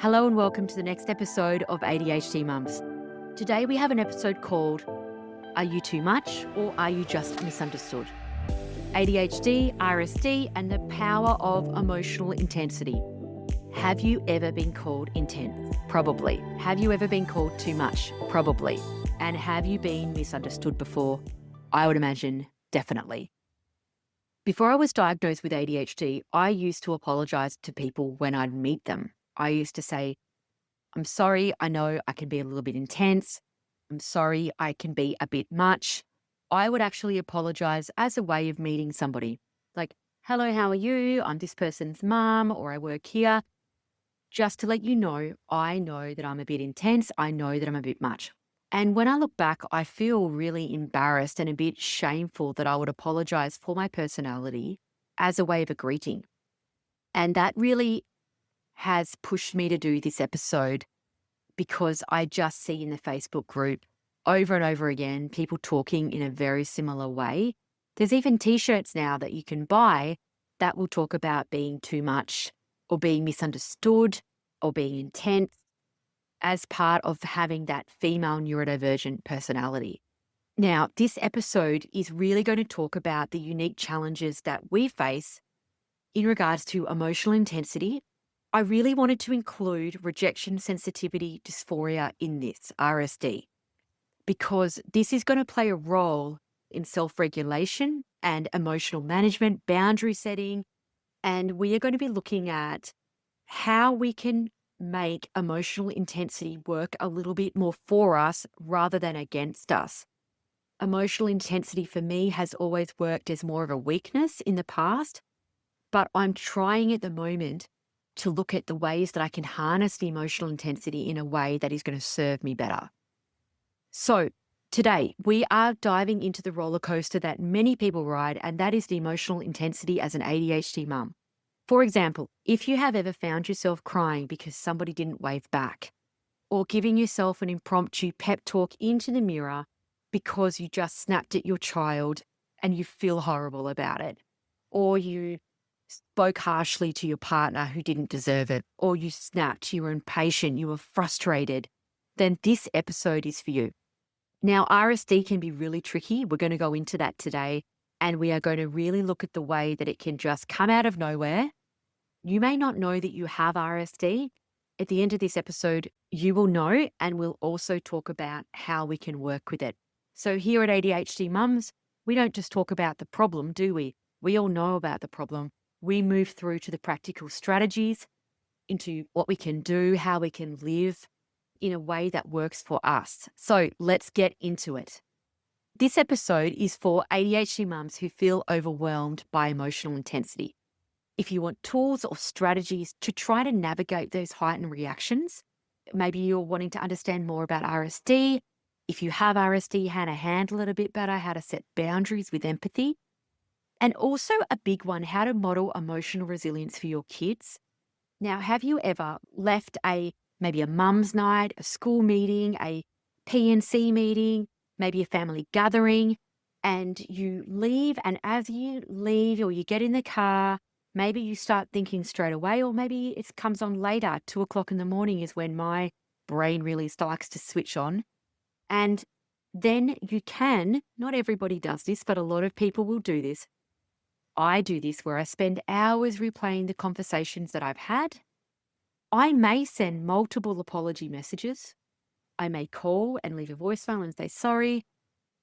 Hello and welcome to the next episode of ADHD Mums. Today we have an episode called Are You Too Much or Are You Just Misunderstood? ADHD, RSD and the power of emotional intensity. Have you ever been called intense? Probably. Have you ever been called too much? Probably. And have you been misunderstood before? I would imagine definitely. Before I was diagnosed with ADHD, I used to apologize to people when I'd meet them. I used to say, I'm sorry, I know I can be a little bit intense. I'm sorry, I can be a bit much. I would actually apologize as a way of meeting somebody. Like, hello, how are you? I'm this person's mum, or I work here. Just to let you know that I'm a bit intense. I know that I'm a bit much. And when I look back, I feel really embarrassed and a bit shameful that I would apologize for my personality as a way of a greeting. And that really has pushed me to do this episode because I just see in the Facebook group over and over again, people talking in a very similar way. There's even t-shirts now that you can buy that will talk about being too much or being misunderstood or being intense as part of having that female neurodivergent personality. Now, this episode is really going to talk about the unique challenges that we face in regards to emotional intensity. I really wanted to include rejection sensitivity dysphoria in this, RSD, because this is going to play a role in self-regulation and emotional management, boundary setting, and we are going to be looking at how we can make emotional intensity work a little bit more for us rather than against us. Emotional intensity for me has always worked as more of a weakness in the past, but I'm trying at the moment to look at the ways that I can harness the emotional intensity in a way that is going to serve me better. So today we are diving into the roller coaster that many people ride, and that is the emotional intensity as an ADHD mum. For example, if you have ever found yourself crying because somebody didn't wave back, or giving yourself an impromptu pep talk into the mirror because you just snapped at your child and you feel horrible about it, or you spoke harshly to your partner who didn't deserve it, or you snapped, you were impatient, you were frustrated, then this episode is for you. Now, RSD can be really tricky. We're going to go into that today, and we are going to really look at the way that it can just come out of nowhere. You may not know that you have RSD. At the end of this episode, you will know, and we'll also talk about how we can work with it. So here at ADHD Mums, we don't just talk about the problem, do we? We all know about the problem. We move through to the practical strategies, into what we can do, how we can live in a way that works for us. So let's get into it. This episode is for ADHD mums who feel overwhelmed by emotional intensity. If you want tools or strategies to try to navigate those heightened reactions, maybe you're wanting to understand more about RSD. If you have RSD, how to handle it a bit better, how to set boundaries with empathy. And also a big one, how to model emotional resilience for your kids. Now, have you ever left maybe a mum's night, a school meeting, a PNC meeting, maybe a family gathering, and you leave, and as you leave or you get in the car, maybe you start thinking straight away, or maybe it comes on later, 2:00 in the morning is when my brain really likes to switch on. And then you can, not everybody does this, but a lot of people will do this. I do this where I spend hours replaying the conversations that I've had. I may send multiple apology messages. I may call and leave a voicemail and say sorry.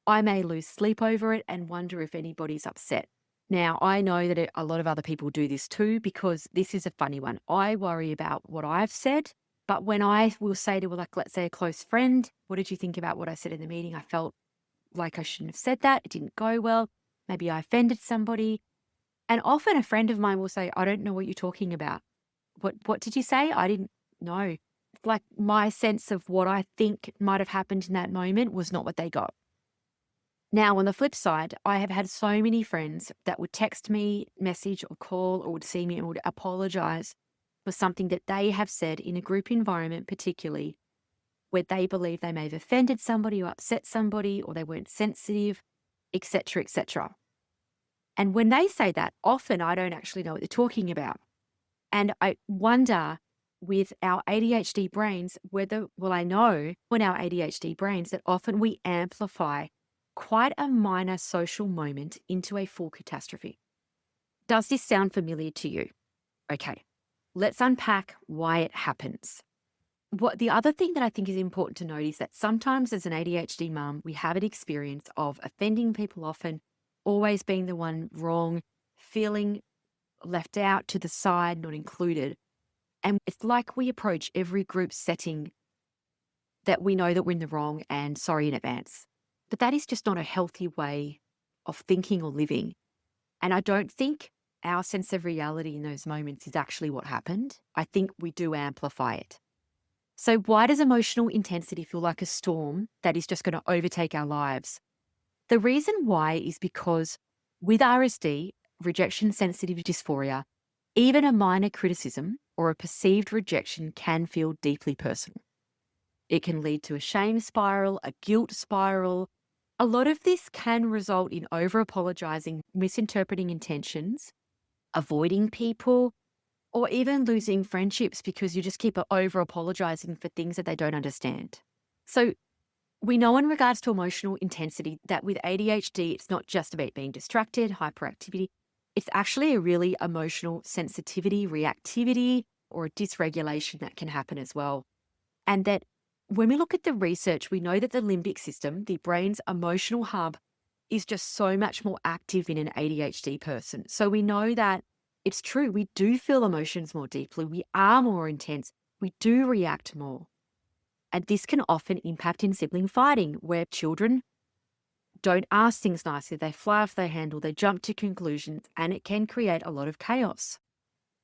I may lose sleep over it and wonder if anybody's upset. Now, I know that a lot of other people do this too, because this is a funny one. I worry about what I've said, but when I will say to, like, let's say a close friend, what did you think about what I said in the meeting? I felt like I shouldn't have said that. It didn't go well. Maybe I offended somebody. And often a friend of mine will say, I don't know what you're talking about. What did you say? I didn't know. It's like my sense of what I think might have happened in that moment was not what they got. Now, on the flip side, I have had so many friends that would text me, message or call, or would see me and would apologize for something that they have said in a group environment, particularly where they believe they may have offended somebody or upset somebody, or they weren't sensitive, etc., etc. And when they say that, often I don't actually know what they're talking about. And I wonder with our ADHD brains, I know in our ADHD brains that often we amplify quite a minor social moment into a full catastrophe. Does this sound familiar to you? Okay, let's unpack why it happens. The other thing that I think is important to note is that sometimes as an ADHD mum, we have an experience of offending people often, always being the one wrong, feeling left out, to the side, not included. And it's like we approach every group setting that we know that we're in the wrong and sorry in advance. But that is just not a healthy way of thinking or living. And I don't think our sense of reality in those moments is actually what happened. I think we do amplify it. So why does emotional intensity feel like a storm that is just going to overtake our lives? The reason why is because with RSD, rejection sensitive dysphoria, even a minor criticism or a perceived rejection can feel deeply personal. It can lead to a shame spiral, a guilt spiral. A lot of this can result in over-apologizing, misinterpreting intentions, avoiding people, or even losing friendships because you just keep over-apologizing for things that they don't understand. So we know in regards to emotional intensity that with ADHD, it's not just about being distracted, hyperactivity. It's actually a really emotional sensitivity, reactivity, or a dysregulation that can happen as well. And that when we look at the research, we know that the limbic system, the brain's emotional hub, is just so much more active in an ADHD person. So we know that it's true. We do feel emotions more deeply. We are more intense. We do react more. And this can often impact in sibling fighting, where children don't ask things nicely. They fly off the handle, they jump to conclusions, and it can create a lot of chaos.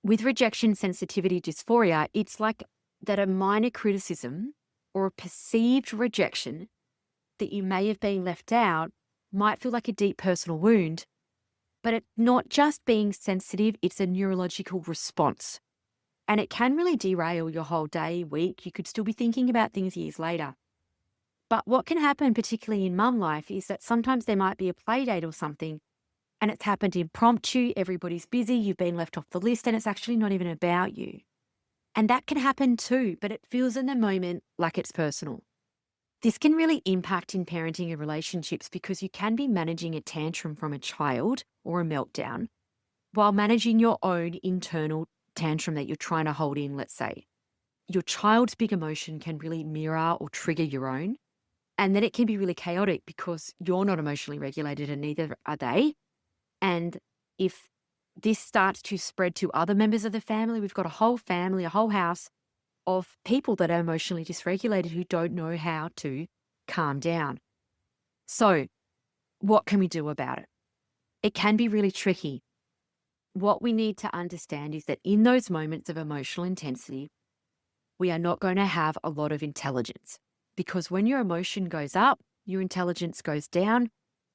With rejection sensitivity dysphoria, it's like that a minor criticism or a perceived rejection that you may have been left out might feel like a deep personal wound, but it's not just being sensitive, it's a neurological response. And it can really derail your whole day, week. You could still be thinking about things years later. But what can happen, particularly in mum life, is that sometimes there might be a play date or something and it's happened impromptu, everybody's busy, you've been left off the list and it's actually not even about you. And that can happen too, but it feels in the moment like it's personal. This can really impact in parenting and relationships because you can be managing a tantrum from a child or a meltdown while managing your own internal tantrum that you're trying to hold in, let's say. Your child's big emotion can really mirror or trigger your own. And then it can be really chaotic because you're not emotionally regulated and neither are they. And if this starts to spread to other members of the family, we've got a whole family, a whole house of people that are emotionally dysregulated who don't know how to calm down. So what can we do about it? It can be really tricky. What we need to understand is that in those moments of emotional intensity, we are not going to have a lot of intelligence because when your emotion goes up, your intelligence goes down.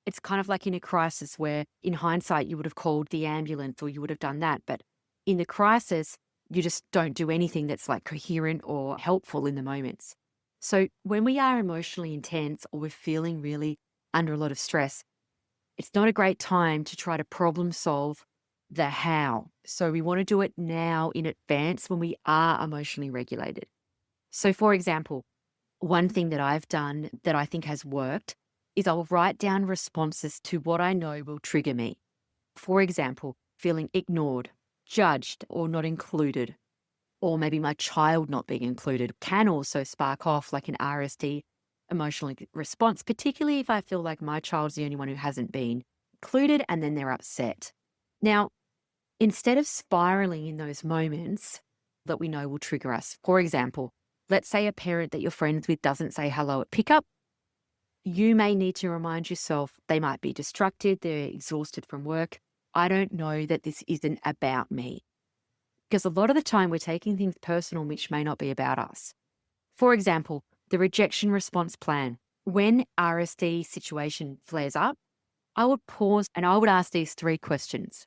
It's kind of like in a crisis where in hindsight, you would have called the ambulance or you would have done that. But in the crisis, you just don't do anything that's like coherent or helpful in the moments. So when we are emotionally intense or we're feeling really under a lot of stress, it's not a great time to try to problem solve the how. So we want to do it now in advance when we are emotionally regulated. So for example, one thing that I've done that I think has worked is I'll write down responses to what I know will trigger me. For example, feeling ignored, judged, or not included, or maybe my child not being included can also spark off like an RSD emotional response, particularly if I feel like my child's the only one who hasn't been included and then they're upset. Now, instead of spiraling in those moments that we know will trigger us, for example, let's say a parent that you're friends with doesn't say hello at pickup. You may need to remind yourself they might be distracted, they're exhausted from work. I don't know that this isn't about me. Because a lot of the time we're taking things personal which may not be about us. For example, the rejection response plan. When RSD situation flares up, I would pause and I would ask these 3 questions.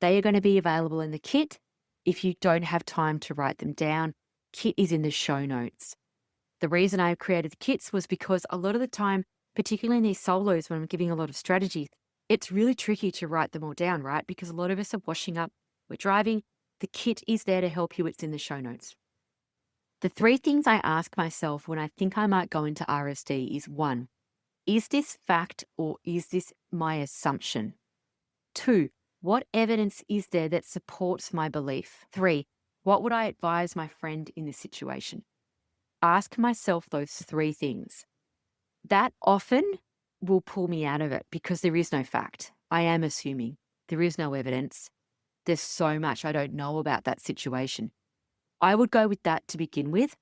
They are going to be available in the kit. If you don't have time to write them down, kit is in the show notes. The reason I created the kits was because a lot of the time, particularly in these solos when I'm giving a lot of strategies, it's really tricky to write them all down, right? Because a lot of us are washing up, we're driving. The kit is there to help you. It's in the show notes. The three things I ask myself when I think I might go into RSD is 1, is this fact or is this my assumption? 2, what evidence is there that supports my belief? 3, what would I advise my friend in this situation? Ask myself those three things. That often will pull me out of it because there is no fact. I am assuming. There is no evidence. There's so much I don't know about that situation. I would go with that to begin with.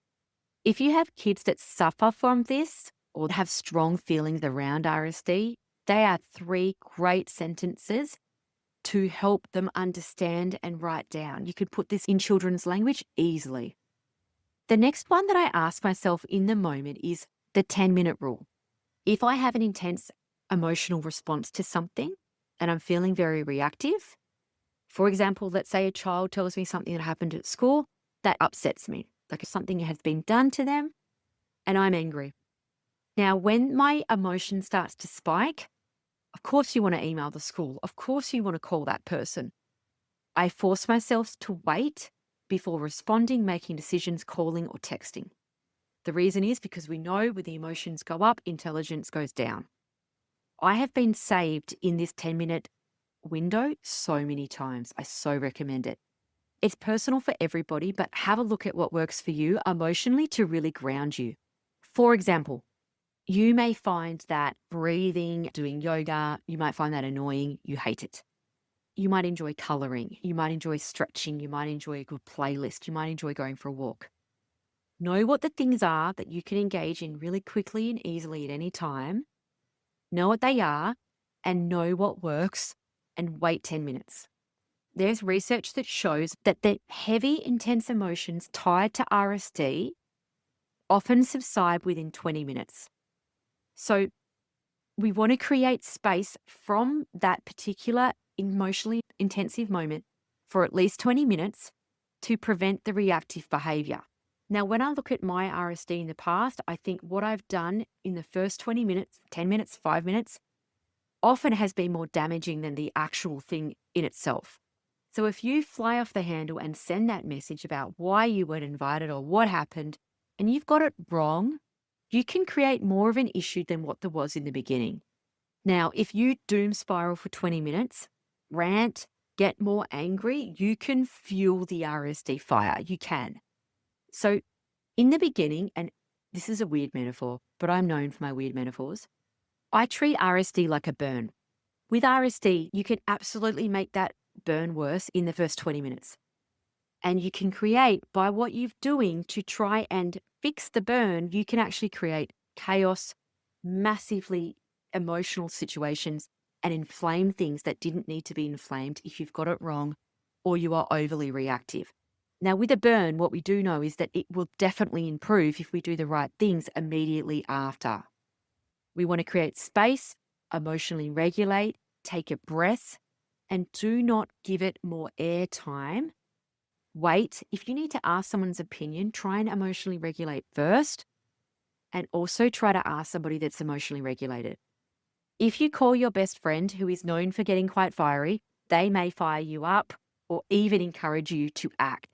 If you have kids that suffer from this or have strong feelings around RSD, they are 3 great sentences to help them understand and write down. You could put this in children's language easily. The next one that I ask myself in the moment is the 10-minute rule. If I have an intense emotional response to something and I'm feeling very reactive, for example, let's say a child tells me something that happened at school that upsets me, like if something has been done to them and I'm angry. Now, when my emotion starts to spike, of course you want to email the school. Of course you want to call that person. I force myself to wait before responding, making decisions, calling or texting. The reason is because we know when the emotions go up, intelligence goes down. I have been saved in this 10-minute window so many times. I so recommend it. It's personal for everybody, but have a look at what works for you emotionally to really ground you. For example, you may find that breathing, doing yoga, you might find that annoying. You hate it. You might enjoy coloring. You might enjoy stretching. You might enjoy a good playlist. You might enjoy going for a walk. Know what the things are that you can engage in really quickly and easily at any time. Know what they are and know what works and wait 10 minutes. There's research that shows that the heavy, intense emotions tied to RSD often subside within 20 minutes. So we want to create space from that particular emotionally intensive moment for at least 20 minutes to prevent the reactive behavior. Now, when I look at my RSD in the past, I think what I've done in the first 20 minutes, 10 minutes, 5 minutes, often has been more damaging than the actual thing in itself. So if you fly off the handle and send that message about why you weren't invited or what happened, and you've got it wrong, you can create more of an issue than what there was in the beginning. Now, if you doom spiral for 20 minutes, rant, get more angry, you can fuel the RSD fire. You can. So in the beginning, and this is a weird metaphor, but I'm known for my weird metaphors, I treat RSD like a burn. With RSD, you can absolutely make that burn worse in the first 20 minutes. And you can create, by what you're doing to try and fix the burn, you can actually create chaos, massively emotional situations, and inflame things that didn't need to be inflamed if you've got it wrong or you are overly reactive. Now, with a burn, what we do know is that it will definitely improve if we do the right things immediately after. We want to create space, emotionally regulate, take a breath, and do not give it more airtime. Wait. If you need to ask someone's opinion, try and emotionally regulate first, and also try to ask somebody that's emotionally regulated. If you call your best friend who is known for getting quite fiery, they may fire you up or even encourage you to act.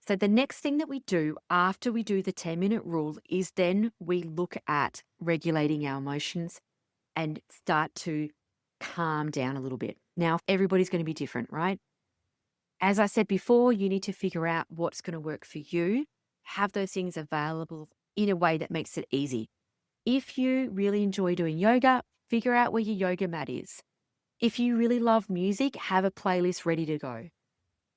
So the next thing that we do after we do the 10-minute rule is then we look at regulating our emotions and start to calm down a little bit. Now, everybody's going to be different, right? As I said before, you need to figure out what's going to work for you. Have those things available in a way that makes it easy. If you really enjoy doing yoga, figure out where your yoga mat is. If you really love music, have a playlist ready to go.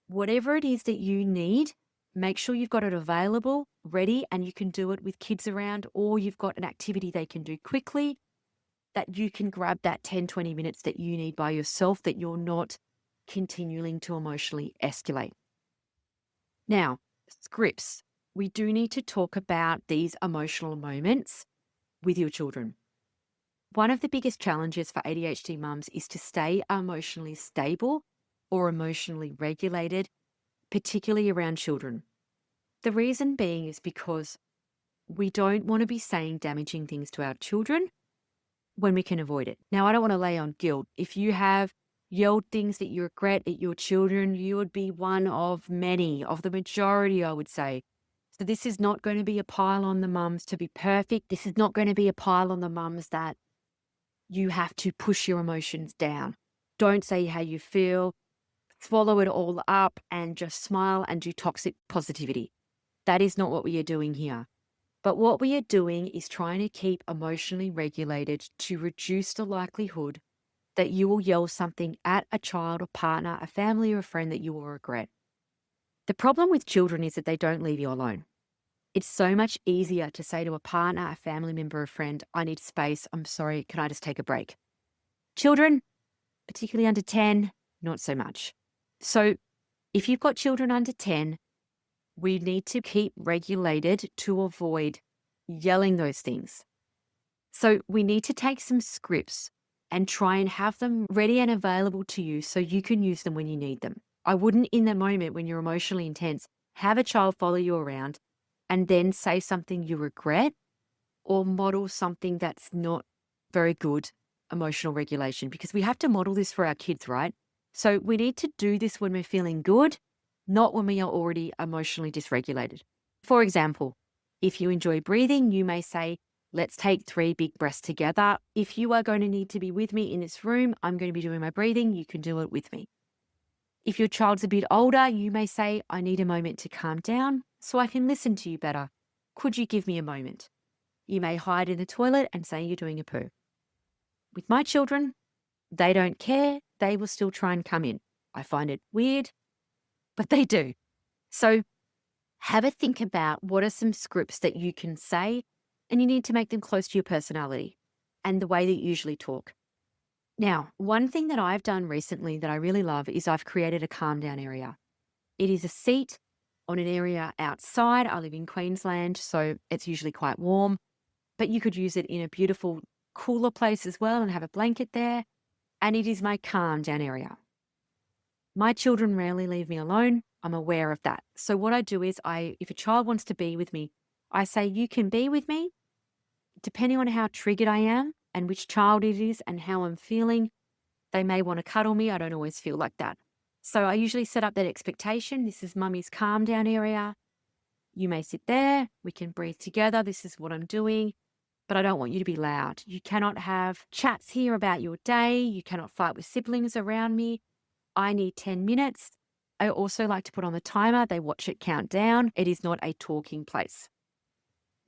Whatever it is that you need, make sure you've got it available, ready, and you can do it with kids around, or you've got an activity they can do quickly that you can grab that 10, 20 minutes that you need by yourself, that you're not continuing to emotionally escalate. Now, scripts. We do need to talk about these emotional moments with your children. One of the biggest challenges for ADHD mums is to stay emotionally stable or emotionally regulated, particularly around children. The reason being is because we don't want to be saying damaging things to our children when we can avoid it. Now, I don't want to lay on guilt. If you have yelled things that you regret at your children, you would be one of many, of the majority, I would say. So this is not going to be a pile on the mums to be perfect. This is not going to be a pile on the mums that you have to push your emotions down. Don't say how you feel. Swallow it all up and just smile and do toxic positivity. That is not what we are doing here. But what we are doing is trying to keep emotionally regulated to reduce the likelihood that you will yell something at a child, a partner, a family, or a friend that you will regret. The problem with children is that they don't leave you alone. It's so much easier to say to a partner, a family member, a friend, I need space. I'm sorry. Can I just take a break? Children, particularly under 10, not so much. So if you've got children under 10, we need to keep regulated to avoid yelling those things. So we need to take some scripts and try and have them ready and available to you so you can use them when you need them. I wouldn't, in the moment when you're emotionally intense, have a child follow you around and then say something you regret or model something that's not very good emotional regulation, because we have to model this for our kids, right? So we need to do this when we're feeling good, not when we are already emotionally dysregulated. For example, if you enjoy breathing, you may say, let's take 3 big breaths together. If you are going to need to be with me in this room, I'm going to be doing my breathing. You can do it with me. If your child's a bit older, you may say, I need a moment to calm down so I can listen to you better. Could you give me a moment? You may hide in the toilet and say you're doing a poo. With my children, they don't care. They will still try and come in. I find it weird, but they do. So have a think about what are some scripts that you can say, and you need to make them close to your personality and the way that you usually talk. Now, one thing that I've done recently that I really love is I've created a calm down area. It is a seat on an area outside. I live in Queensland, so it's usually quite warm, but you could use it in a beautiful, cooler place as well and have a blanket there. And it is my calm down area. My children rarely leave me alone. I'm aware of that. So what I do is if a child wants to be with me, I say, you can be with me. Depending on how triggered I am and which child it is and how I'm feeling, they may want to cuddle me. I don't always feel like that. So I usually set up that expectation. This is mummy's calm down area. You may sit there. We can breathe together. This is what I'm doing. But I don't want you to be loud. You cannot have chats here about your day. You cannot fight with siblings around me. I need 10 minutes. I also like to put on the timer. They watch it count down. It is not a talking place.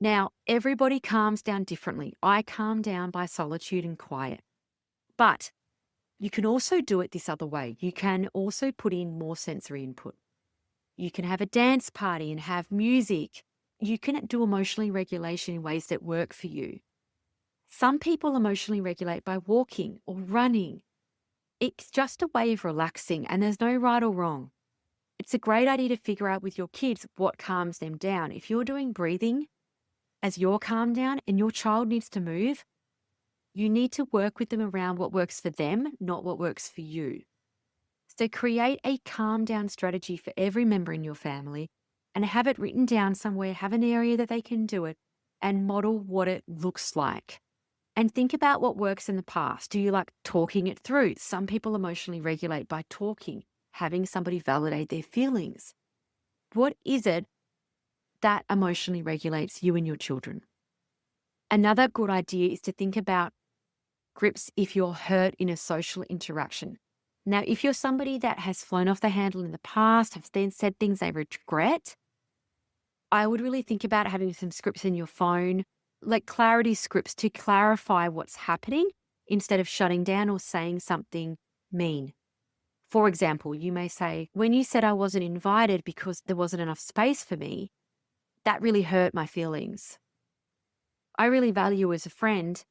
Now, everybody calms down differently. I calm down by solitude and quiet. But you can also do it this other way. You can also put in more sensory input. You can have a dance party and have music. You can do emotionally regulation in ways that work for you. Some people emotionally regulate by walking or running. It's just a way of relaxing, and there's no right or wrong. It's a great idea to figure out with your kids what calms them down. If you're doing breathing as your calm down and your child needs to move, you need to work with them around what works for them, not what works for you. So create a calm down strategy for every member in your family and have it written down somewhere, have an area that they can do it and model what it looks like. And think about what works in the past. Do you like talking it through? Some people emotionally regulate by talking, having somebody validate their feelings. What is it that emotionally regulates you and your children? Another good idea is to think about grips if you're hurt in a social interaction. Now, if you're somebody that has flown off the handle in the past, have then said things they regret, I would really think about having some scripts in your phone, like clarity scripts to clarify what's happening instead of shutting down or saying something mean. For example, you may say, when you said I wasn't invited because there wasn't enough space for me, that really hurt my feelings. I really value you as a friend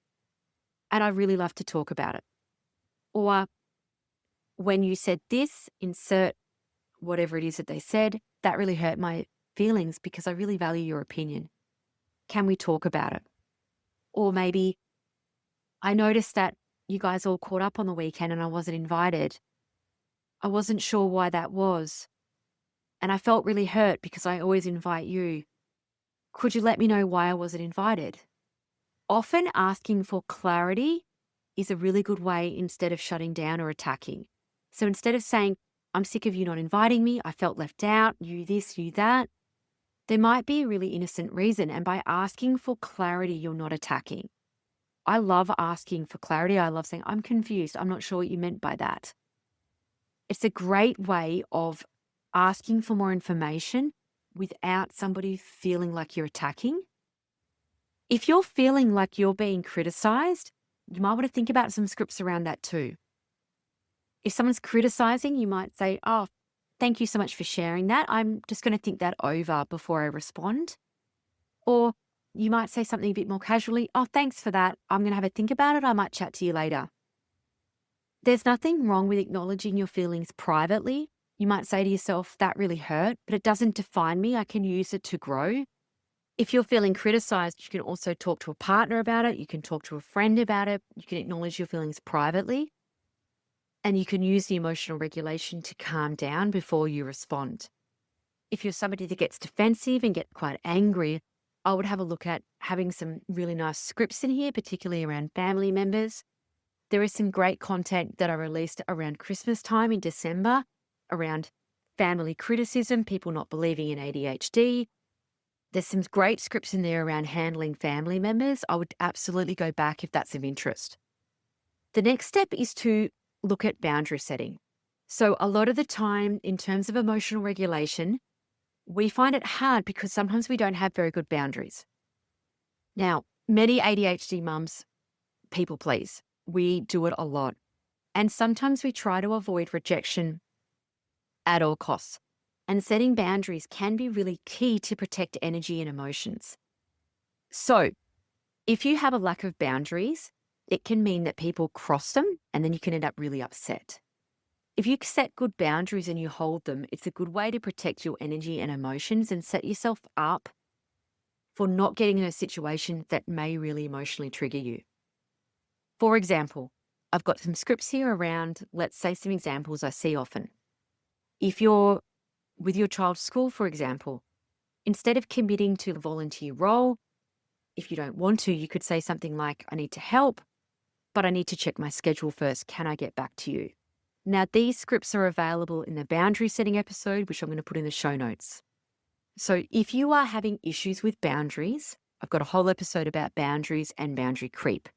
and I really love to talk about it. Or when you said this, insert whatever it is that they said, that really hurt my feelings because I really value your opinion. Can we talk about it? Or maybe I noticed that you guys all caught up on the weekend and I wasn't invited. I wasn't sure why that was. And I felt really hurt because I always invite you. Could you let me know why I wasn't invited? Often asking for clarity is a really good way instead of shutting down or attacking. So instead of saying, I'm sick of you not inviting me, I felt left out, you this, you that, There might be a really innocent reason, and by asking for clarity, you're not attacking. I love asking for clarity. I love saying, I'm confused. I'm not sure what you meant by that. It's a great way of asking for more information without somebody feeling like you're attacking. If you're feeling like you're being criticized, you might want to think about some scripts around that too. If someone's criticizing, you might say, oh, thank you so much for sharing that. I'm just going to think that over before I respond. Or you might say something a bit more casually, oh, thanks for that. I'm going to have a think about it. I might chat to you later. There's nothing wrong with acknowledging your feelings privately. You might say to yourself, that really hurt, but it doesn't define me. I can use it to grow. If you're feeling criticized, you can also talk to a partner about it. You can talk to a friend about it. You can acknowledge your feelings privately. And you can use the emotional regulation to calm down before you respond. If you're somebody that gets defensive and gets quite angry, I would have a look at having some really nice scripts in here, particularly around family members. There is some great content that I released around Christmas time in December around family criticism, people not believing in ADHD. There's some great scripts in there around handling family members. I would absolutely go back if that's of interest. The next step is to look at boundary setting. So a lot of the time in terms of emotional regulation, we find it hard because sometimes we don't have very good boundaries. Now, many ADHD mums people please. We do it a lot. And sometimes we try to avoid rejection at all costs. And setting boundaries can be really key to protect energy and emotions. So if you have a lack of boundaries, it can mean that people cross them and then you can end up really upset. If you set good boundaries and you hold them, it's a good way to protect your energy and emotions and set yourself up for not getting in a situation that may really emotionally trigger you. For example, I've got some scripts here around, let's say some examples I see often. If you're with your child's school, for example, instead of committing to a volunteer role, if you don't want to, you could say something like, I need to help, but I need to check my schedule first. Can I get back to you? Now, these scripts are available in the boundary setting episode, which I'm going to put in the show notes. So if you are having issues with boundaries, I've got a whole episode about boundaries and boundary creep.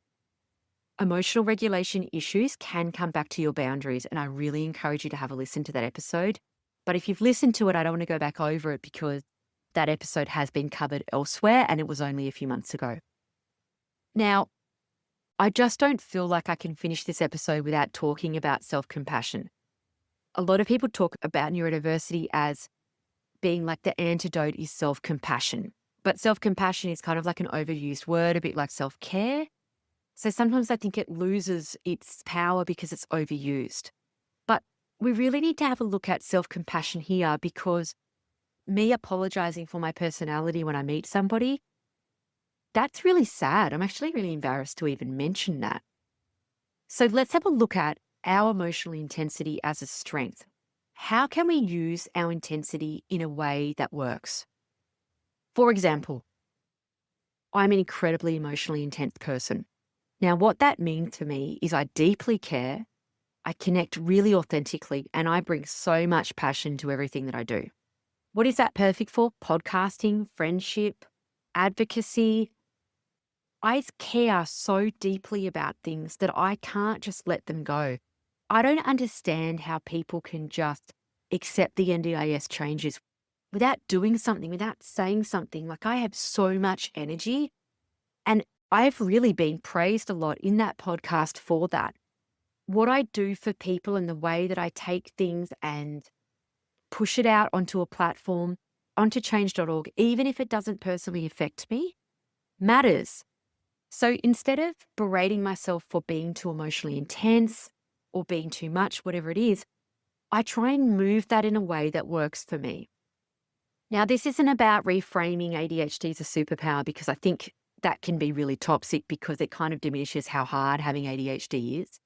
Emotional regulation issues can come back to your boundaries, and I really encourage you to have a listen to that episode. But if you've listened to it, I don't want to go back over it because that episode has been covered elsewhere and it was only a few months ago. Now, I just don't feel like I can finish this episode without talking about self-compassion. A lot of people talk about neurodiversity as being like the antidote is self-compassion. But self-compassion is kind of like an overused word, a bit like self-care. So sometimes I think it loses its power because it's overused. But we really need to have a look at self-compassion here because me apologizing for my personality when I meet somebody, that's really sad. I'm actually really embarrassed to even mention that. So let's have a look at our emotional intensity as a strength. How can we use our intensity in a way that works? For example, I'm an incredibly emotionally intense person. Now, what that means to me is I deeply care, I connect really authentically, and I bring so much passion to everything that I do. What is that perfect for? Podcasting, friendship, advocacy. I care so deeply about things that I can't just let them go. I don't understand how people can just accept the NDIS changes without doing something, without saying something. Like, I have so much energy, and I've really been praised a lot in that podcast for that. What I do for people and the way that I take things and push it out onto a platform, onto change.org, even if it doesn't personally affect me, matters. So instead of berating myself for being too emotionally intense or being too much, whatever it is, I try and move that in a way that works for me. Now, this isn't about reframing ADHD as a superpower because I think that can be really toxic because it kind of diminishes how hard having ADHD is.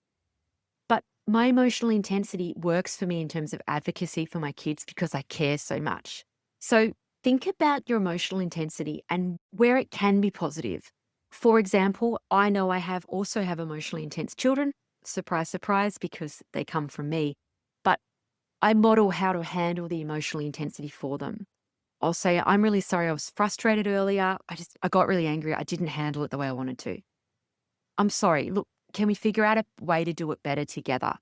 But my emotional intensity works for me in terms of advocacy for my kids because I care so much. So think about your emotional intensity and where it can be positive. For example, I know I also have emotionally intense children. Surprise, surprise, because they come from me. But I model how to handle the emotional intensity for them. I'll say, I'm really sorry. I was frustrated earlier. I got really angry. I didn't handle it the way I wanted to. I'm sorry. Look, can we figure out a way to do it better together?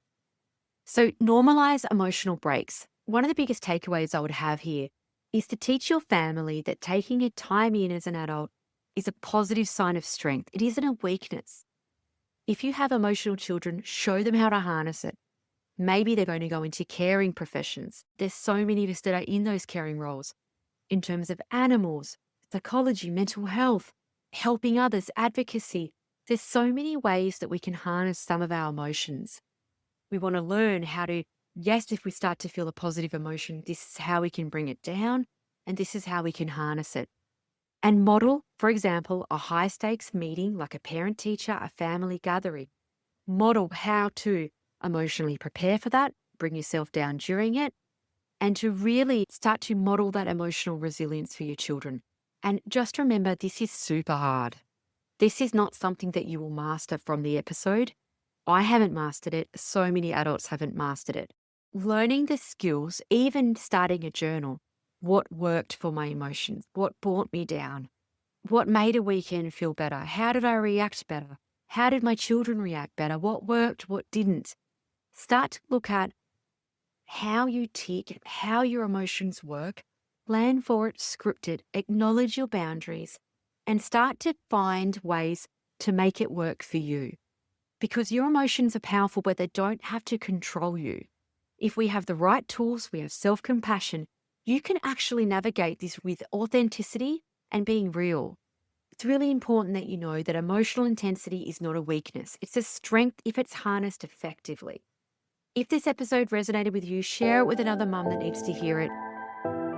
So normalize emotional breaks. One of the biggest takeaways I would have here is to teach your family that taking your time in as an adult is a positive sign of strength. It isn't a weakness. If you have emotional children, show them how to harness it. Maybe they're going to go into caring professions. There's so many of us that are in those caring roles in terms of animals, psychology, mental health, helping others, advocacy. There's so many ways that we can harness some of our emotions. We want to learn how to, yes, if we start to feel a positive emotion, this is how we can bring it down, and this is how we can harness it. And model, for example, a high stakes meeting like a parent teacher, a family gathering. Model how to emotionally prepare for that, bring yourself down during it, and to really start to model that emotional resilience for your children. And just remember, this is super hard. This is not something that you will master from the episode. I haven't mastered it. So many adults haven't mastered it. Learning the skills, even starting a journal, what worked for my emotions, what brought me down, what made a weekend feel better, how did I react better, how did my children react better, what worked, what didn't. Start to look at how you tick, how your emotions work, plan for it, script it, acknowledge your boundaries, and start to find ways to make it work for you. Because your emotions are powerful, but they don't have to control you. If we have the right tools, we have self-compassion, you can actually navigate this with authenticity and being real. It's really important that you know that emotional intensity is not a weakness. It's a strength if it's harnessed effectively. If this episode resonated with you, share it with another mum that needs to hear it.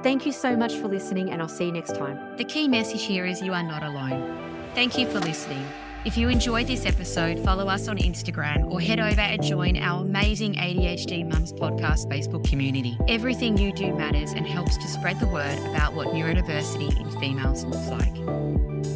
Thank you so much for listening, and I'll see you next time. The key message here is you are not alone. Thank you for listening. If you enjoyed this episode, follow us on Instagram or head over and join our amazing ADHD Mums Podcast Facebook community. Everything you do matters and helps to spread the word about what neurodiversity in females looks like.